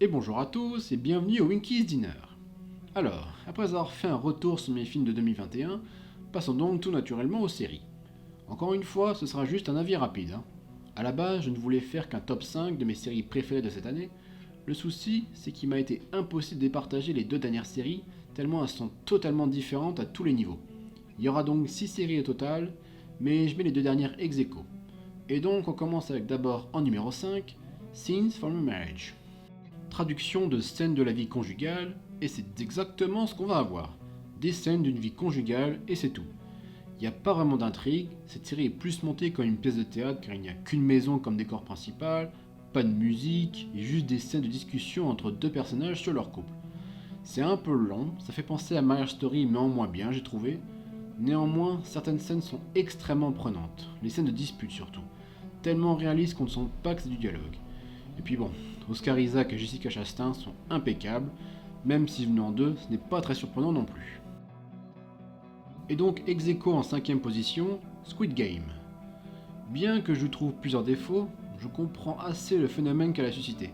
Et bonjour à tous et bienvenue au Winky's Dinner. Alors, après avoir fait un retour sur mes films de 2021, passons donc tout naturellement aux séries. Encore une fois, ce sera juste un avis rapide. A la base, je ne voulais faire qu'un top 5 de mes séries préférées de cette année. Le souci, c'est qu'il m'a été impossible de départager les deux dernières séries, tellement elles sont totalement différentes à tous les niveaux. Il y aura donc 6 séries au total, mais je mets les deux dernières ex aequo. Et donc on commence avec d'abord en numéro 5, Scenes from a Marriage. Traduction de scènes de la vie conjugale, et c'est exactement ce qu'on va avoir. Des scènes d'une vie conjugale, et c'est tout. Il n'y a pas vraiment d'intrigue, cette série est plus montée comme une pièce de théâtre car il n'y a qu'une maison comme décor principal, pas de musique, et juste des scènes de discussion entre deux personnages sur leur couple. C'est un peu long, ça fait penser à Marriage Story mais en moins bien j'ai trouvé. Néanmoins, certaines scènes sont extrêmement prenantes, les scènes de dispute surtout, tellement réalistes qu'on ne sent pas que c'est du dialogue. Et puis bon, Oscar Isaac et Jessica Chastain sont impeccables, même si venant d'eux, ce n'est pas très surprenant non plus. Et donc ex aequo en cinquième position, Squid Game. Bien que je trouve plusieurs défauts, je comprends assez le phénomène qu'elle a suscité.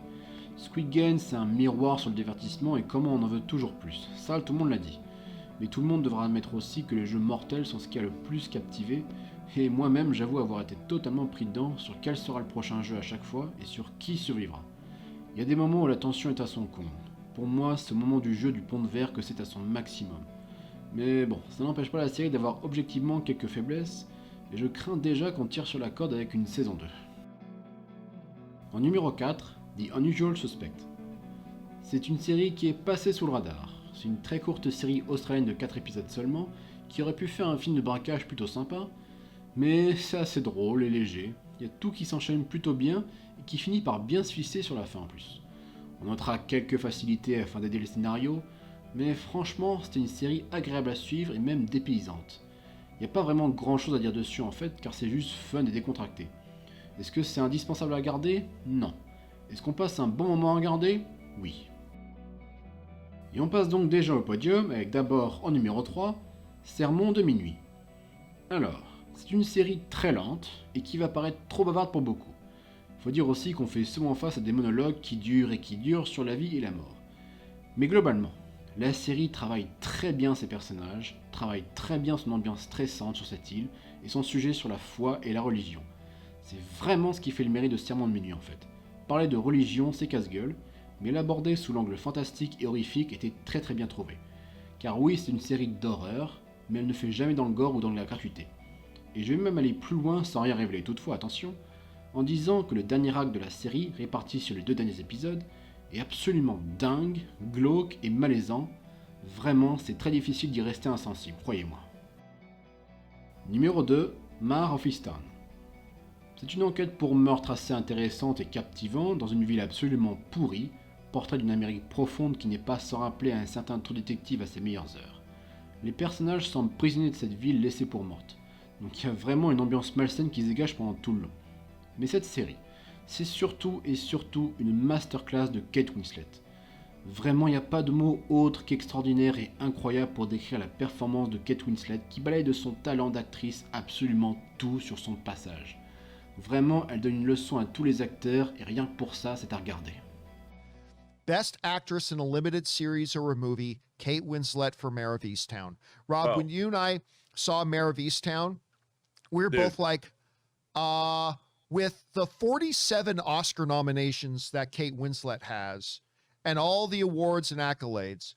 Squid Game, c'est un miroir sur le divertissement et comment on en veut toujours plus. Ça, tout le monde l'a dit. Mais tout le monde devra admettre aussi que les jeux mortels sont ce qui a le plus captivé, et moi-même j'avoue avoir été totalement pris dedans sur quel sera le prochain jeu à chaque fois et sur qui survivra. Il y a des moments où la tension est à son comble. Pour moi, c'est au moment du jeu du pont de verre que c'est à son maximum. Mais bon, ça n'empêche pas la série d'avoir objectivement quelques faiblesses, et je crains déjà qu'on tire sur la corde avec une saison 2. En numéro 4, The Unusual Suspect. C'est une série qui est passée sous le radar. C'est une très courte série australienne de 4 épisodes seulement, qui aurait pu faire un film de braquage plutôt sympa, mais c'est assez drôle et léger. Il y a tout qui s'enchaîne plutôt bien et qui finit par bien se fisser sur la fin en plus. On notera quelques facilités afin d'aider le scénario, mais franchement, c'était une série agréable à suivre et même dépaysante. Il n'y a pas vraiment grand chose à dire dessus en fait, car c'est juste fun et décontracté. Est-ce que c'est indispensable à garder? Non. Est-ce qu'on passe un bon moment à regarder? Oui. Et on passe donc déjà au podium avec d'abord en numéro 3, Sermon de minuit. Alors, c'est une série très lente et qui va paraître trop bavarde pour beaucoup. Faut dire aussi qu'on fait souvent face à des monologues qui durent et qui durent sur la vie et la mort. Mais globalement, la série travaille très bien ses personnages, travaille très bien son ambiance stressante sur cette île et son sujet sur la foi et la religion. C'est vraiment ce qui fait le mérite de Sermon de minuit en fait. Parler de religion, c'est casse-gueule, mais l'aborder sous l'angle fantastique et horrifique était très très bien trouvé. Car oui, c'est une série d'horreur, mais elle ne fait jamais dans le gore ou dans la gratuité. Et je vais même aller plus loin sans rien révéler toutefois, attention, en disant que le dernier acte de la série, réparti sur les deux derniers épisodes, est absolument dingue, glauque et malaisant. Vraiment, c'est très difficile d'y rester insensible, croyez-moi. Numéro 2, Mare of Easttown. C'est une enquête pour meurtre assez intéressante et captivante dans une ville absolument pourrie, portrait d'une Amérique profonde qui n'est pas sans rappeler un certain trou détective à ses meilleures heures. Les personnages semblent prisonniers de cette ville laissée pour morte, donc il y a vraiment une ambiance malsaine qui se dégage pendant tout le long. Mais cette série, c'est surtout et surtout une masterclass de Kate Winslet. Vraiment, il n'y a pas de mot autre qu'extraordinaire et incroyable pour décrire la performance de Kate Winslet qui balaye de son talent d'actrice absolument tout sur son passage. Vraiment, elle donne une leçon à tous les acteurs et rien que pour ça, c'est à regarder. Best Actress in a Limited Series or a Movie, Kate Winslet for Mare of Easttown. Rob, Oh, when you and I saw Mare of Easttown, we were dude. both like, with the 47 Oscar nominations that Kate Winslet has and all the awards and accolades,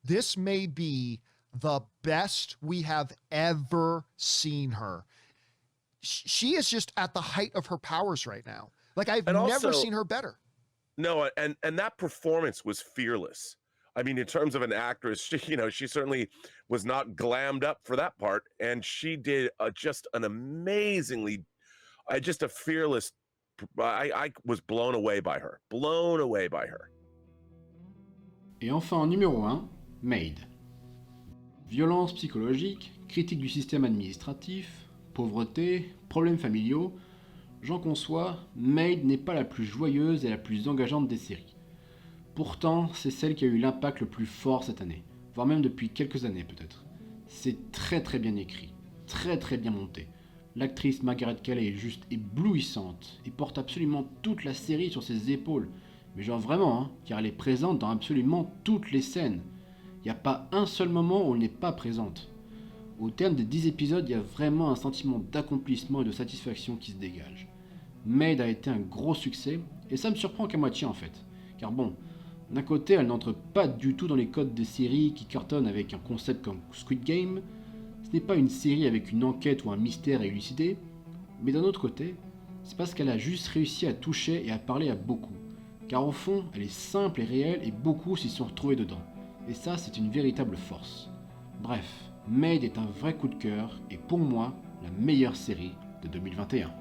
this may be the best we have ever seen her. She is just at the height of her powers right now. Like I've And never also, seen her better. no, and that performance was fearless. I mean, in terms of an actress, she certainly was not glammed up for that part, and she did just an amazingly, just a fearless. I was blown away by her. Blown away by her. Et enfin en numéro 1, Maid. Violence psychologique, critique du système administratif, pauvreté, problèmes familiaux, j'en conçois, Maid n'est pas la plus joyeuse et la plus engageante des séries. Pourtant, c'est celle qui a eu l'impact le plus fort cette année, voire même depuis quelques années peut-être. C'est très très bien écrit, très très bien monté. L'actrice Margaret Qualley est juste éblouissante et porte absolument toute la série sur ses épaules. Mais genre vraiment, hein, car elle est présente dans absolument toutes les scènes. Il n'y a pas un seul moment où elle n'est pas présente. Au terme des 10 épisodes, il y a vraiment un sentiment d'accomplissement et de satisfaction qui se dégage. Maid a été un gros succès, et ça me surprend qu'à moitié en fait. Car bon, d'un côté, elle n'entre pas du tout dans les codes des séries qui cartonnent avec un concept comme Squid Game. Ce n'est pas une série avec une enquête ou un mystère à élucider, mais d'un autre côté, c'est parce qu'elle a juste réussi à toucher et à parler à beaucoup. Car au fond, elle est simple et réelle et beaucoup s'y sont retrouvés dedans. Et ça, c'est une véritable force. Bref, Maid est un vrai coup de cœur et pour moi, la meilleure série de 2021.